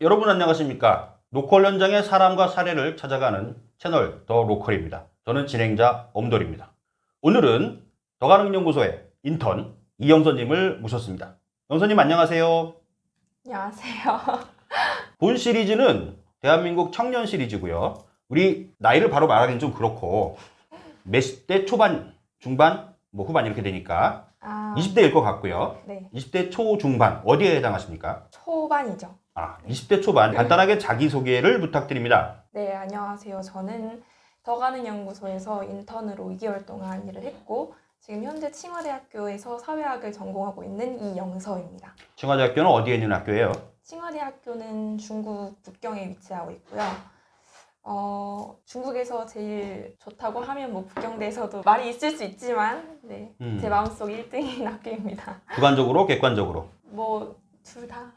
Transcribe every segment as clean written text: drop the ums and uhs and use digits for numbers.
여러분 안녕하십니까? 로컬 현장의 사람과 사례를 찾아가는 채널 더 로컬입니다. 저는 진행자 엄돌입니다. 오늘은 더가능연구소의 인턴 이영선님을 모셨습니다. 영선님 안녕하세요. 안녕하세요. 본 시리즈는 대한민국 청년 시리즈고요. 우리 나이를 바로 말하기는 좀 그렇고 몇 대 초반, 중반, 후반 이렇게 되니까 20대일 것 같고요. 네. 20대 초중반 어디에 해당하십니까? 초반이죠. 20대 초반 간단하게 자기소개를 부탁드립니다. 네, 안녕하세요. 저는 더가능연구소에서 인턴으로 2개월 동안 일을 했고 지금 현재 칭화대학교에서 사회학을 전공하고 있는 이영서입니다. 칭화대학교는 어디에 있는 학교예요? 칭화대학교는 중국 북경에 위치하고 있고요. 중국에서 제일 좋다고 하면 북경대에서도 말이 있을 수 있지만 네, 제 마음속 1등인 학교입니다. 주관적으로, 객관적으로? 둘 다.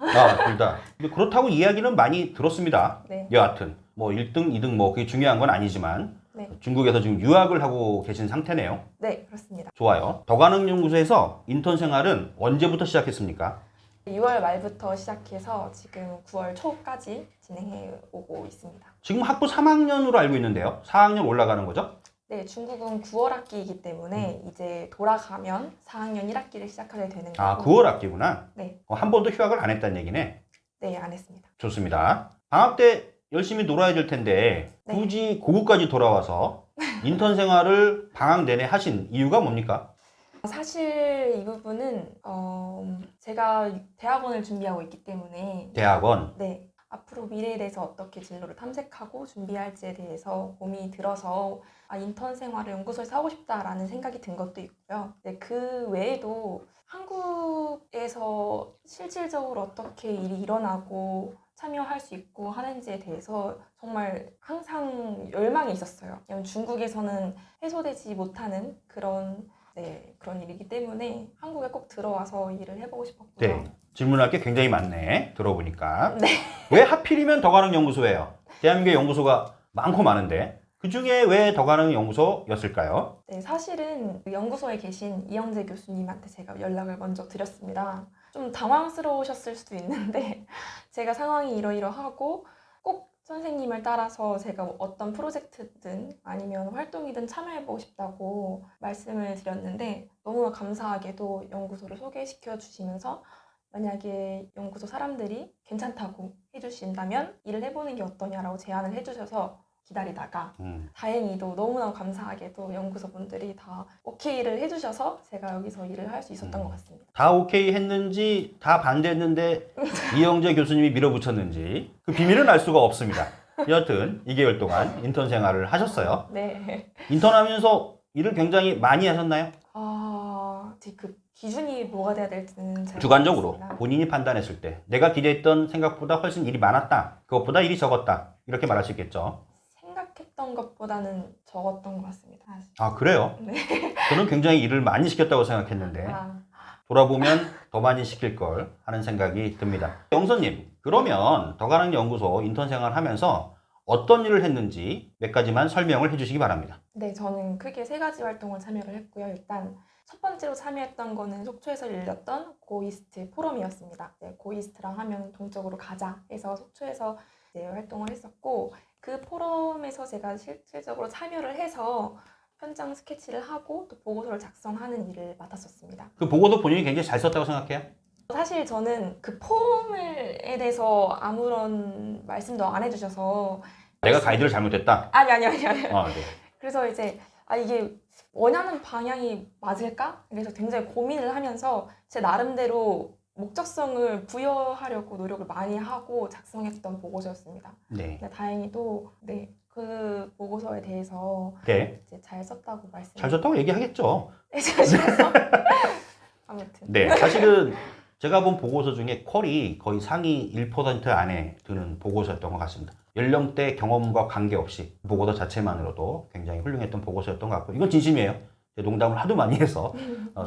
둘 다. 근데 그렇다고 이야기는 많이 들었습니다. 네. 여하튼 1등, 2등 그게 중요한 건 아니지만 네. 중국에서 지금 유학을 하고 계신 상태네요. 네, 그렇습니다. 좋아요. 더가능연구소에서 인턴 생활은 언제부터 시작했습니까? 6월 말부터 시작해서 지금 9월 초까지 진행해 오고 있습니다. 지금 학부 3학년으로 알고 있는데요. 4학년 올라가는 거죠? 네, 중국은 9월 학기이기 때문에 이제 돌아가면 4학년 1학기를 시작하게 되는 거고. 9월 학기구나. 네. 한 번도 휴학을 안 했다는 얘기네. 네, 안 했습니다. 좋습니다. 방학 때 열심히 놀아야 될 텐데 네. 굳이 고국까지 돌아와서 인턴 생활을 방학 내내 하신 이유가 뭡니까? 사실 이 부분은 제가 대학원을 준비하고 있기 때문에 대학원. 네, 앞으로 미래에 대해서 어떻게 진로를 탐색하고 준비할지에 대해서 고민이 들어서 인턴 생활을 연구소에서 하고 싶다라는 생각이 든 것도 있고요. 네, 그 외에도 한국에서 실질적으로 어떻게 일이 일어나고 참여할 수 있고 하는지에 대해서 정말 항상 열망이 있었어요. 왜냐면 중국에서는 해소되지 못하는 그런 일이기 때문에 한국에 꼭 들어와서 일을 해보고 싶었고요. 네. 질문할 게 굉장히 많네. 들어보니까. 네. 왜 하필이면 더가능연구소예요? 대한민국에 연구소가 많고 많은데 그 중에 왜 더가능연구소였을까요? 네, 사실은 연구소에 계신 이영재 교수님한테 제가 연락을 먼저 드렸습니다. 좀 당황스러우셨을 수도 있는데 제가 상황이 이러이러하고 꼭 선생님을 따라서 제가 어떤 프로젝트든 아니면 활동이든 참여해보고 싶다고 말씀을 드렸는데 너무나 감사하게도 연구소를 소개시켜 주시면서 만약에 연구소 사람들이 괜찮다고 해주신다면 일을 해보는 게 어떠냐라고 제안을 해주셔서 기다리다가 다행히도 너무나 감사하게도 연구소 분들이 다 오케이를 해주셔서 제가 여기서 일을 할 수 있었던 것 같습니다. 다 오케이 했는지 다 반대했는데 이영재 교수님이 밀어붙였는지 그 비밀은 알 수가 없습니다. 여하튼 2개월 동안 인턴 생활을 하셨어요. 네. 인턴하면서 일을 굉장히 많이 하셨나요? 그 기준이 뭐가 돼야 될지는 잘 주관적으로 모르겠습니다. 본인이 판단했을 때 내가 기대했던 생각보다 훨씬 일이 많았다. 그것보다 일이 적었다. 이렇게 말할 수 있겠죠. 생각했던 것보다는 적었던 것 같습니다. 그래요? 네. 저는 굉장히 일을 많이 시켰다고 생각했는데 돌아보면 더 많이 시킬 걸 하는 생각이 듭니다. 영선님, 그러면 더가능연구소 인턴 생활을 하면서 어떤 일을 했는지 몇 가지만 설명을 해주시기 바랍니다. 네, 저는 크게 3가지 활동을 참여를 했고요. 일단 첫 번째로 참여했던 거는 속초에서 열렸던 고이스트 포럼이었습니다. 고이스트랑 하면 동쪽으로 가자 해서 속초에서 활동을 했었고 그 포럼에서 제가 실질적으로 참여를 해서 현장 스케치를 하고 또 보고서를 작성하는 일을 맡았었습니다. 그 보고도 본인이 굉장히 잘 썼다고 생각해요? 사실 저는 그 폼에 대해서 아무런 말씀도 안 해주셔서 내가 가이드를 잘못했다? 아니요. 네. 그래서 이제 이게 원하는 방향이 맞을까? 그래서 굉장히 고민을 하면서 제 나름대로 목적성을 부여하려고 노력을 많이 하고 작성했던 보고서였습니다. 네. 근데 다행히도 그 보고서에 대해서 네. 이제 잘 썼다고 말씀. 잘 썼다고 얘기하겠죠. 잘 써서 아무튼. 네. 사실은 제가 본 보고서 중에 퀄이 거의 상위 1% 안에 드는 보고서였던 것 같습니다. 연령대 경험과 관계없이 보고서 자체만으로도 굉장히 훌륭했던 보고서였던 것 같고 이건 진심이에요. 농담을 하도 많이 해서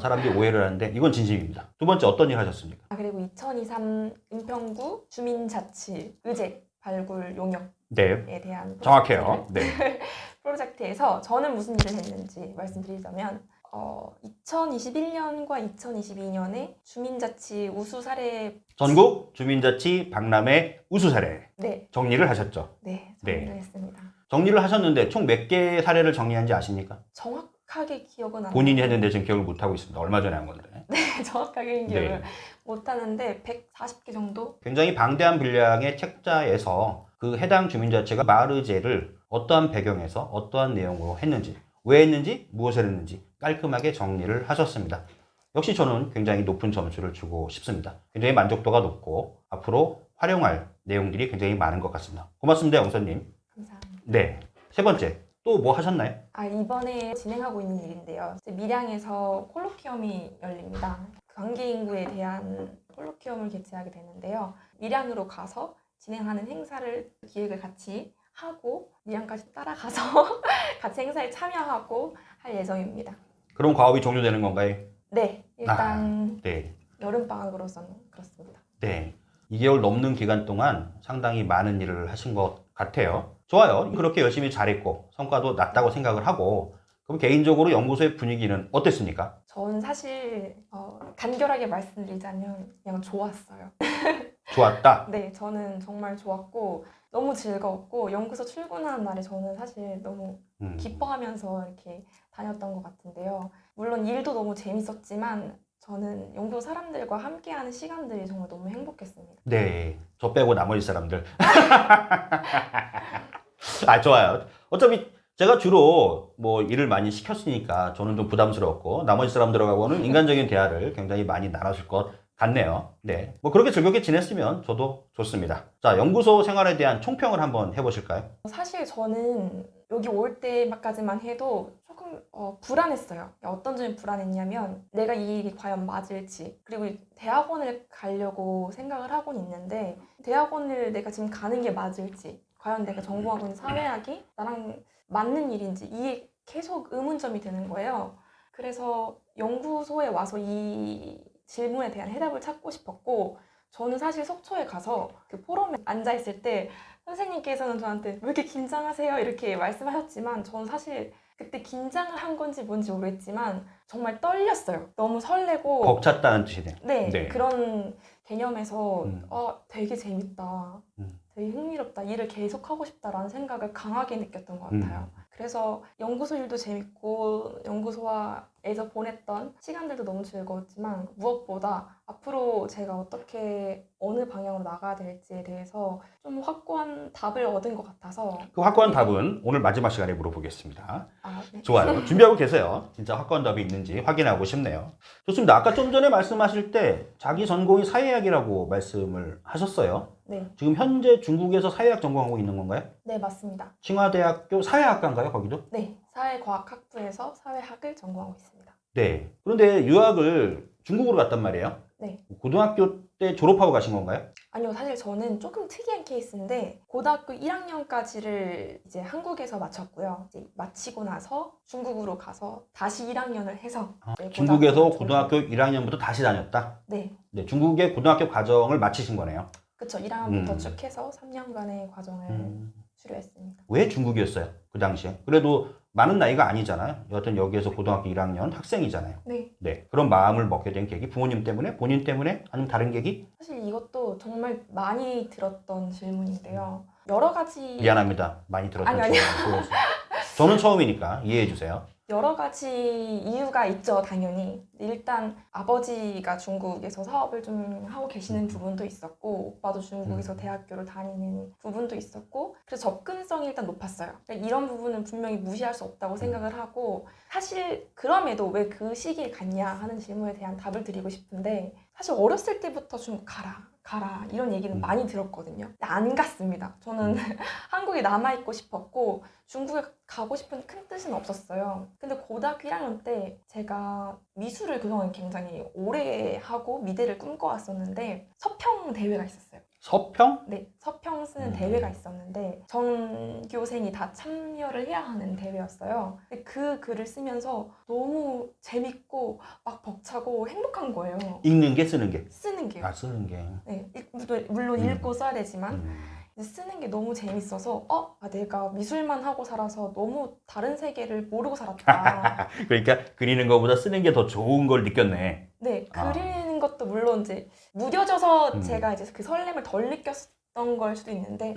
사람들이 오해를 하는데 이건 진심입니다. 두 번째 어떤 일 하셨습니까? 그리고 2023 은평구 주민자치 의제 발굴 용역에 네. 대한 정확해요. 네. 프로젝트에서 저는 무슨 일을 했는지 말씀드리자면 2021년과 2022년에 주민자치 우수 사례 전국 주민자치 박람회 우수 사례 네, 정리를 하셨죠. 네, 네. 정리를 했습니다. 정리를 하셨는데 총 몇 개 사례를 정리한지 아십니까? 정확하게 기억은 안 본인이 나요. 했는데 지금 기억을 못 하고 있습니다. 얼마 전에 한 건데. 정확하게 기억을 네. 못 하는데 140개 정도? 굉장히 방대한 분량의 책자에서 그 해당 주민자치가 마르제를 어떠한 배경에서 어떠한 내용으로 했는지, 왜 했는지, 무엇을 했는지 깔끔하게 정리를 하셨습니다. 역시 저는 굉장히 높은 점수를 주고 싶습니다. 굉장히 만족도가 높고 앞으로 활용할 내용들이 굉장히 많은 것 같습니다. 고맙습니다, 영선님. 감사합니다. 네. 세 번째, 또 뭐 하셨나요? 이번에 진행하고 있는 일인데요. 이제 밀양에서 콜로퀴엄이 열립니다. 관계 인구에 대한 콜로퀴엄을 개최하게 되는데요. 밀양으로 가서 진행하는 행사를 기획을 같이 하고 밀양까지 따라가서 같이 행사에 참여하고 할 예정입니다. 그럼 과업이 종료되는 건가요? 네, 일단 네. 여름방학으로서는 그렇습니다. 네. 2개월 넘는 기간 동안 상당히 많은 일을 하신 것 같아요. 좋아요. 그렇게 열심히 잘했고 성과도 났다고 생각을 하고 그럼 개인적으로 연구소의 분위기는 어땠습니까? 전 사실 간결하게 말씀드리자면 그냥 좋았어요. 좋았다. 네, 저는 정말 좋았고 너무 즐거웠고 연구소 출근하는 날에 저는 사실 너무 기뻐하면서 이렇게 다녔던 것 같은데요. 물론 일도 너무 재밌었지만 저는 연구소 사람들과 함께하는 시간들이 정말 너무 행복했습니다. 네. 저 빼고 나머지 사람들. 좋아요. 어차피 제가 주로 뭐 일을 많이 시켰으니까 저는 좀 부담스러웠고 나머지 사람들하고는 인간적인 대화를 굉장히 많이 나눴을 것 같네요. 네. 뭐 그렇게 즐겁게 지냈으면 저도 좋습니다. 자, 연구소 생활에 대한 총평을 한번 해보실까요? 사실 저는 여기 올 때까지만 해도 조금 불안했어요. 어떤 점이 불안했냐면 내가 이 일이 과연 맞을지 그리고 대학원을 가려고 생각을 하고는 있는데 대학원을 내가 지금 가는 게 맞을지 과연 내가 전공하고 있는 사회학이 나랑 맞는 일인지 이게 계속 의문점이 드는 거예요. 그래서 연구소에 와서 이 질문에 대한 해답을 찾고 싶었고 저는 사실 속초에 가서 그 포럼에 앉아있을 때 선생님께서는 저한테 왜 이렇게 긴장하세요? 이렇게 말씀하셨지만 저는 사실 그때 긴장을 한 건지 뭔지 모르겠지만 정말 떨렸어요. 너무 설레고 벅찼다는 뜻이네요. 네, 네. 그런 개념에서 되게 재밌다. 음. 되게 흥미롭다. 일을 계속하고 싶다라는 생각을 강하게 느꼈던 것 같아요. 그래서 연구소 일도 재밌고 연구소에서 보냈던 시간들도 너무 즐거웠지만 무엇보다 앞으로 제가 어떻게 어느 방향으로 나가야 될지에 대해서 좀 확고한 답을 얻은 것 같아서 그 확고한 답은 오늘 마지막 시간에 물어보겠습니다. 네. 좋아요. 준비하고 계세요. 진짜 확고한 답이 있는지 확인하고 싶네요. 좋습니다. 아까 좀 전에 말씀하실 때 자기 전공이 사회학이라고 말씀을 하셨어요. 네, 지금 현재 중국에서 사회학 전공하고 있는 건가요? 네 맞습니다. 칭화대학교 사회학과인가요, 거기도? 네, 사회과학학부에서 사회학을 전공하고 있습니다. 네. 그런데 유학을 중국으로 갔단 말이에요. 네. 고등학교 때 졸업하고 가신 건가요? 아니요, 사실 저는 조금 특이한 케이스인데 고등학교 1학년까지를 이제 한국에서 마쳤고요. 이제 마치고 나서 중국으로 가서 다시 1학년을 해서 이제 중국에서 고등학교 고등학교 1학년부터 다시 다녔다? 네, 네, 중국의 고등학교 과정을 마치신 거네요. 그쵸. 1학년부터 쭉 해서 3년간의 과정을 수료했습니다. 왜 중국이었어요? 그 당시에. 그래도 많은 나이가 아니잖아요. 여하튼 여기에서 고등학교 1학년 학생이잖아요. 네, 네. 그런 마음을 먹게 된 계기, 부모님 때문에? 본인 때문에? 아니면 다른 계기? 사실 이것도 정말 많이 들었던 질문인데요. 여러 가지 미안합니다. 많이 들었던 아니요. 질문을 저는 처음이니까 이해해 주세요. 여러 가지 이유가 있죠, 당연히. 일단 아버지가 중국에서 사업을 좀 하고 계시는 부분도 있었고 오빠도 중국에서 대학교를 다니는 부분도 있었고 그래서 접근성이 일단 높았어요. 그러니까 이런 부분은 분명히 무시할 수 없다고 생각을 하고 사실 그럼에도 왜 그 시기에 갔냐 하는 질문에 대한 답을 드리고 싶은데 사실 어렸을 때부터 중국 가라 이런 얘기는 많이 들었거든요. 근데 안 갔습니다. 저는 한국에 남아있고 싶었고 중국에 가고 싶은 큰 뜻은 없었어요. 근데 고등학교 1학년 때 제가 미술을 그동안 굉장히 오래 하고 미대를 꿈꿔왔었는데 서평 대회가 있었어요. 서평? 네, 서평 쓰는 대회가 있었는데 전교생이 다 참여를 해야 하는 대회였어요. 근데 그 글을 쓰면서 너무 재밌고 막 벅차고 행복한 거예요. 읽는 게 쓰는 게? 쓰는 게요. 쓰는 게. 네, 물론 읽고 써야 되지만 쓰는 게 너무 재밌어서 내가 미술만 하고 살아서 너무 다른 세계를 모르고 살았다. 그러니까 그리는 것보다 쓰는 게 더 좋은 걸 느꼈네. 네, 아. 그리는 것도 물론 이제 무뎌져서 음. 제가 이제 그 설렘을 덜 느꼈던 걸 수도 있는데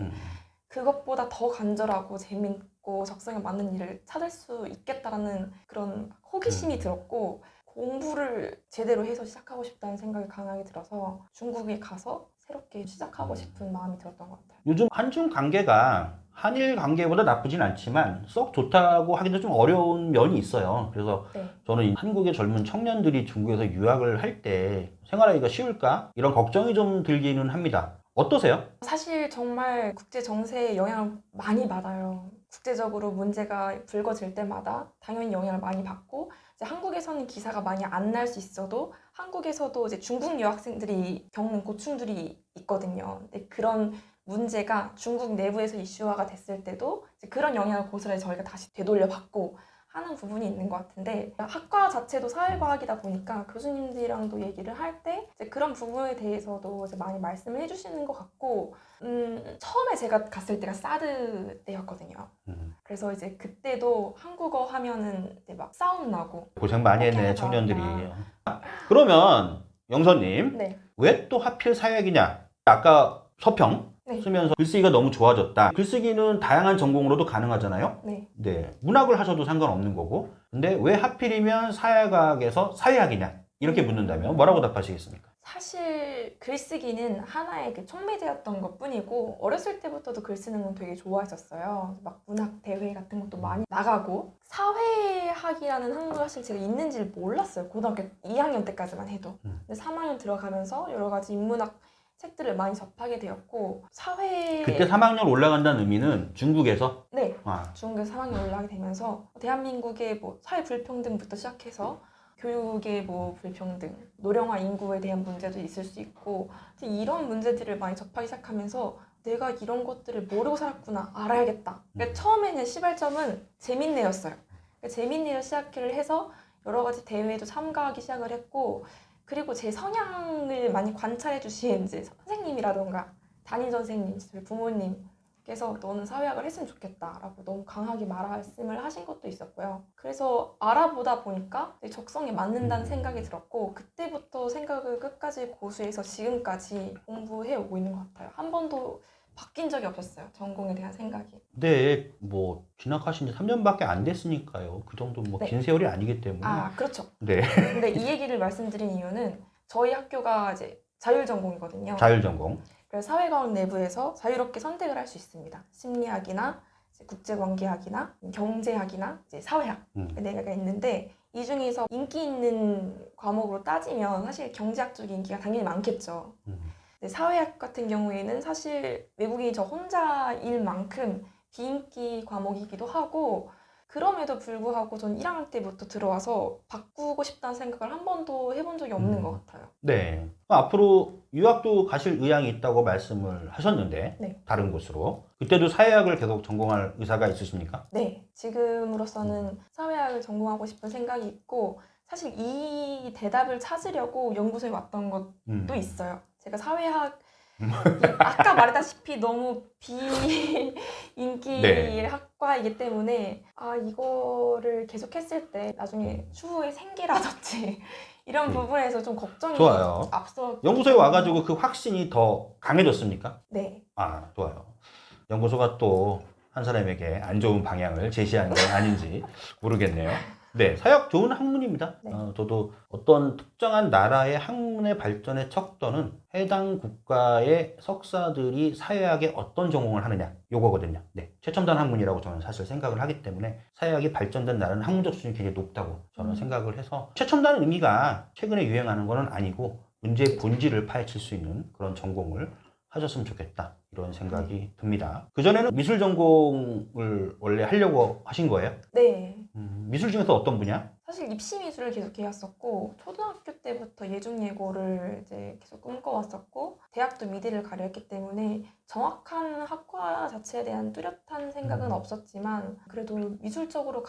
그것보다 더 간절하고 재밌고 적성에 맞는 일을 찾을 수 있겠다라는 그런 호기심이 들었고 공부를 제대로 해서 시작하고 싶다는 생각이 강하게 들어서 중국에 가서 새롭게 시작하고 싶은 마음이 들었던 것 같아요. 요즘 한중 관계가 한일 관계보다 나쁘진 않지만 썩 좋다고 하기도 좀 어려운 면이 있어요. 그래서 네. 저는 이 한국의 젊은 청년들이 중국에서 유학을 할 때 생활하기가 쉬울까? 이런 걱정이 좀 들기는 합니다. 어떠세요? 사실 정말 국제 정세에 영향을 많이 받아요. 국제적으로 문제가 불거질 때마다 당연히 영향을 많이 받고 이제 한국에서는 기사가 많이 안 날 수 있어도 한국에서도 이제 중국 유학생들이 겪는 고충들이 있거든요. 근데 그런 문제가 중국 내부에서 이슈화가 됐을 때도 이제 그런 영향을 고스란히 저희가 다시 되돌려 받고 하는 부분이 있는 것 같은데 학과 자체도 사회과학이다 보니까 교수님들이랑도 얘기를 할 때 그런 부분에 대해서도 이제 많이 말씀을 해주시는 것 같고 처음에 제가 갔을 때가 사드 때였거든요. 그래서 이제 그때도 한국어 하면은 이제 막 싸움 나고 고생 많이 했네, 폭행을 청년들이. 당한다. 그러면 영선님, 네. 왜 또 하필 사회학이냐? 아까 서평 네. 쓰면서 글쓰기가 너무 좋아졌다. 글쓰기는 다양한 전공으로도 가능하잖아요. 네. 네, 문학을 하셔도 상관없는 거고. 근데 왜 하필이면 사회학에서 사회학이냐? 이렇게 묻는다면 뭐라고 답하시겠습니까? 사실 글쓰기는 하나의 그 촉매제였던 것 뿐이고 어렸을 때부터도 글 쓰는 건 되게 좋아했었어요. 막 문학 대회 같은 것도 많이 나가고 사회학이라는 학문이 사실 제가 있는지를 몰랐어요. 고등학교 2학년 때까지만 해도. 근데 3학년 들어가면서 여러 가지 인문학 책들을 많이 접하게 되었고 사회 그때 3학년 올라간다는 의미는 중국에서 네. 아, 중국에서 3학년 올라가게 되면서 대한민국의 뭐 사회 불평등부터 시작해서 교육의 뭐 불평등, 노령화 인구에 대한 문제도 있을 수 있고 이런 문제들을 많이 접하기 시작하면서 내가 이런 것들을 모르고 살았구나 알아야겠다. 그러니까 처음에는 시발점은 재밌네였어요. 그러니까 재밌네를 시작을 해서 여러 가지 대회에도 참가하기 시작을 했고 그리고 제 성향을 많이 관찰해 주신 이제 선생님이라던가 담임 선생님, 저희 부모님께서 너는 사회학을 했으면 좋겠다라고 너무 강하게 말씀을 하신 것도 있었고요. 그래서 알아보다 보니까 적성에 맞는다는 생각이 들었고 그때부터 생각을 끝까지 고수해서 지금까지 공부해 오고 있는 것 같아요. 한 번도 바뀐 적이 없었어요. 전공에 대한 생각이. 근데 뭐 진학하신 지 3년밖에 안 됐으니까요. 그 정도 뭐 긴 세월이 아니기 때문에. 아, 그렇죠. 네. 근데 이 얘기를 말씀드린 이유는 저희 학교가 이제 자율전공이거든요. 자율전공. 그래서 사회과학 내부에서 자유롭게 선택을 할 수 있습니다. 심리학이나 이제 국제관계학이나 경제학이나 이제 사회학 네 개가 있는데 이 중에서 인기 있는 과목으로 따지면 사실 경제학 쪽이 인기가 당연히 많겠죠. 근데 사회학 같은 경우에는 사실 외국인이 저 혼자일 만큼 비인기 과목이기도 하고 그럼에도 불구하고 전 1학년 때부터 들어와서 바꾸고 싶다는 생각을 한 번도 해본 적이 없는 것 같아요. 네. 앞으로 유학도 가실 의향이 있다고 말씀을 하셨는데 네. 다른 곳으로 그때도 사회학을 계속 전공할 의사가 있으십니까? 네. 지금으로서는 사회학을 전공하고 싶은 생각이 있고 사실 이 대답을 찾으려고 연구소에 왔던 것도 있어요. 제가 사회학 아까 말했다시피 너무 비인기 네. 학과이기 때문에 이거를 계속 했을 때 나중에 추후에 생계라든지 이런 부분에서 좀 걱정이 좋아요. 앞서 연구소에 와가지고 그 확신이 더 강해졌습니까? 네. 아, 좋아요. 연구소가 또 한 사람에게 안 좋은 방향을 제시하는 건 아닌지 모르겠네요. 네, 사회학 좋은 학문입니다. 네. 저도 어떤 특정한 나라의 학문의 발전의 척도는 해당 국가의 석사들이 사회학에 어떤 전공을 하느냐 요거거든요. 네, 최첨단 학문이라고 저는 사실 생각을 하기 때문에 사회학이 발전된 나라는 학문적 수준이 굉장히 높다고 저는 생각을 해서 최첨단의 의미가 최근에 유행하는 건 아니고 문제의 본질을 파헤칠 수 있는 그런 전공을 하셨으면 좋겠다 이런 생각이 듭니다. 그전에는 미술 전공을 원래 하려고 하신 거예요? 네. 미술 중에서 어떤 분야? 사실 입시 미술을 계속 해왔었고 초등학교 때부터 예중예고를 이제 계속 꿈꿔왔었고 대학도 미대를 가려 했기 때문에 정확한 학과 자체에 대한 뚜렷한 생각은 없었지만 그래도 미술적으로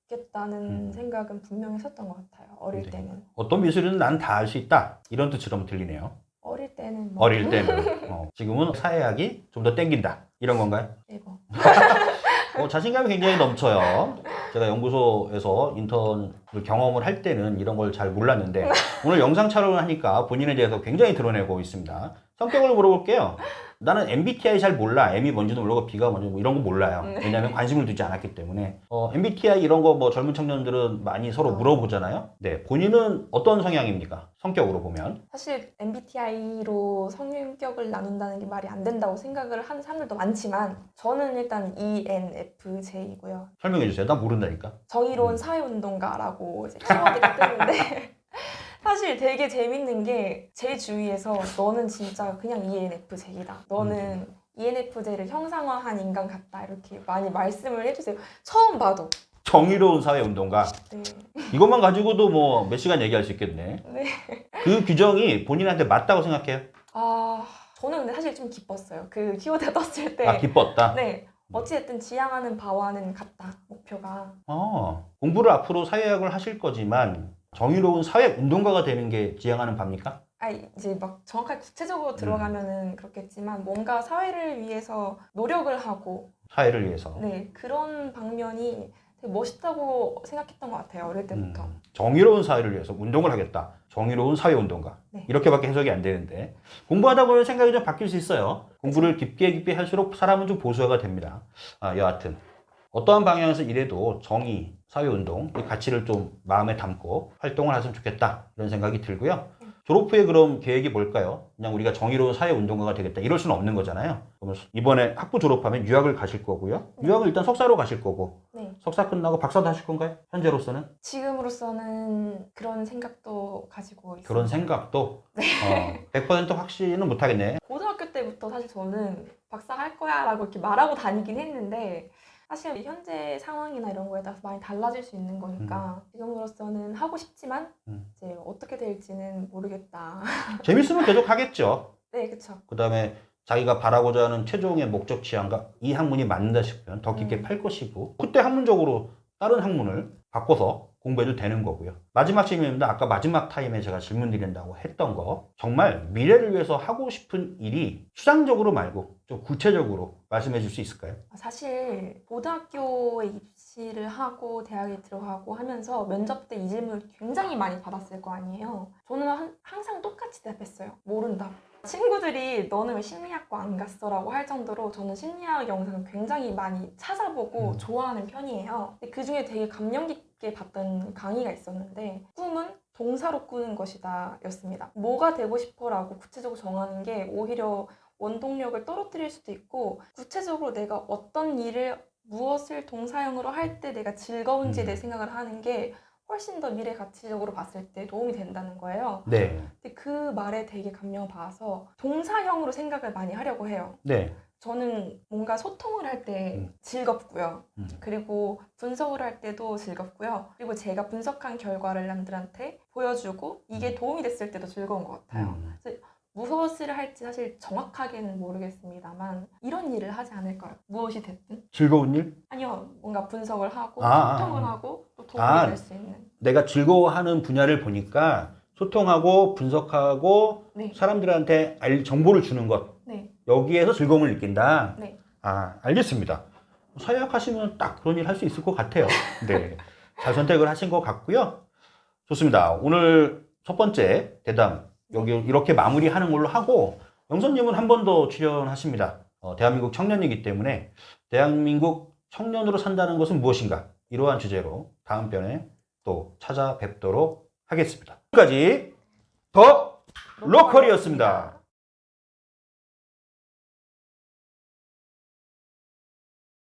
가겠다는 생각은 분명히 했었던 것 같아요. 어릴 네. 때는. 어떤 미술은 난 다 할 수 있다 이런 뜻처럼 들리네요. 어릴 때는 뭐. 어릴 때는. 지금은 사회학이 좀 더 땡긴다. 이런 건가요? 이거. 자신감이 굉장히 넘쳐요. 제가 연구소에서 인턴을 경험을 할 때는 이런 걸 잘 몰랐는데 오늘 영상 촬영을 하니까 본인에 대해서 굉장히 드러내고 있습니다. 성격을 물어볼게요. 나는 MBTI 잘 몰라. M이 뭔지도 모르고 B가 뭔지 이런 거 몰라요. 왜냐하면 관심을 두지 않았기 때문에. MBTI 이런 거 뭐 젊은 청년들은 많이 서로 물어보잖아요. 네, 본인은 어떤 성향입니까? 성격으로 보면. 사실 MBTI로 성격을 나눈다는 게 말이 안 된다고 생각을 하는 사람들도 많지만 저는 일단 ENFJ이고요. 설명해 주세요. 나 모른다니까. 정의로운 사회운동가라고 이제 키워드가 뜨는데 사실 되게 재밌는 게 제 주위에서 너는 진짜 그냥 ENFJ다. 너는 ENFJ를 형상화한 인간 같다. 이렇게 많이 말씀을 해주세요. 처음 봐도. 정의로운 사회운동가. 네. 이것만 가지고도 뭐 몇 시간 얘기할 수 있겠네. 네. 그 규정이 본인한테 맞다고 생각해요? 저는 근데 사실 좀 기뻤어요. 그 키워드가 떴을 때. 기뻤다? 네. 어찌됐든 지향하는 바와는 같다. 목표가. 공부를 앞으로 사회학을 하실 거지만 정의로운 사회운동가가 되는 게 지향하는 바입니까? 이제 막 정확하게 구체적으로 들어가면은 그렇겠지만 뭔가 사회를 위해서 노력을 하고 사회를 위해서. 네, 그런 방면이 되게 멋있다고 생각했던 것 같아요. 어릴 때부터. 정의로운 사회를 위해서 운동을 하겠다. 정의로운 사회운동가. 네. 이렇게밖에 해석이 안 되는데 공부하다 보면 생각이 좀 바뀔 수 있어요. 공부를 깊게 할수록 사람은 좀 보수화가 됩니다. 여하튼 어떠한 방향에서 일해도 정의, 사회운동 이 가치를 좀 마음에 담고 활동을 하시면 좋겠다 이런 생각이 들고요. 졸업 후에 그럼 계획이 뭘까요? 그냥 우리가 정의로운 사회운동가가 되겠다 이럴 수는 없는 거잖아요. 그러면 이번에 학부 졸업하면 유학을 가실 거고요. 유학을 일단 석사로 가실 거고 네. 석사 끝나고 박사도 하실 건가요? 현재로서는? 지금으로서는 그런 생각도 가지고 있어요. 그런 생각도 100% 확신은 못하겠네. 고등학교 때부터 사실 저는 박사 할 거야 라고 이렇게 말하고 다니긴 했는데 사실 현재 상황이나 이런 거에 따라서 많이 달라질 수 있는 거니까 지금으로서는 하고 싶지만 이제 어떻게 될지는 모르겠다. 재밌으면 계속 하겠죠. 네, 그쵸. 그 다음에 자기가 바라고자 하는 최종의 목적 지향과 이 학문이 맞는다 싶으면 더 깊게 팔 것이고 그때 학문적으로 다른 학문을 바꿔서 공부해도 되는 거고요. 마지막 질문입니다. 아까 마지막 타임에 제가 질문 드린다고 했던 거 정말 미래를 위해서 하고 싶은 일이 추상적으로 말고 좀 구체적으로 말씀해 줄 수 있을까요? 사실 고등학교에 입시를 하고 대학에 들어가고 하면서 면접 때 이 질문을 굉장히 많이 받았을 거 아니에요. 저는 항상 똑같이 대답했어요. 모른다. 친구들이 너는 왜 심리학과 안 갔어? 라고 할 정도로 저는 심리학 영상을 굉장히 많이 찾아보고 좋아하는 편이에요. 근데 그중에 되게 감명 깊게 봤던 강의가 있었는데 꿈은 동사로 꾸는 것이다 였습니다. 뭐가 되고 싶어 라고 구체적으로 정하는 게 오히려 원동력을 떨어뜨릴 수도 있고 구체적으로 내가 어떤 일을 무엇을 동사형으로 할 때 내가 즐거운지에 대해 생각을 하는 게 훨씬 더 미래 가치적으로 봤을 때 도움이 된다는 거예요. 네. 근데 그 말에 되게 감명을 받아서 동사형으로 생각을 많이 하려고 해요. 네. 저는 뭔가 소통을 할 때 즐겁고요. 그리고 분석을 할 때도 즐겁고요. 그리고 제가 분석한 결과를 남들한테 보여주고 이게 도움이 됐을 때도 즐거운 것 같아요. 그래서 무엇을 할지 사실 정확하게는 모르겠습니다만 이런 일을 하지 않을까요? 무엇이 됐든? 즐거운 일? 아니요. 뭔가 분석을 하고 소통을 하고 또 도움이 될 수 있는. 내가 즐거워하는 분야를 보니까 소통하고 분석하고 네. 사람들한테 정보를 주는 것 네. 여기에서 즐거움을 느낀다? 네. 알겠습니다. 사회학 하시면 딱 그런 일 할 수 있을 것 같아요. 네. 잘 선택을 하신 것 같고요. 좋습니다. 오늘 첫 번째 대담 여기 이렇게 마무리하는 걸로 하고 영선님은 한 번 더 출연하십니다. 대한민국 청년이기 때문에 대한민국 청년으로 산다는 것은 무엇인가? 이러한 주제로 다음 편에 또 찾아뵙도록 하겠습니다. 지금까지 더 로컬이었습니다.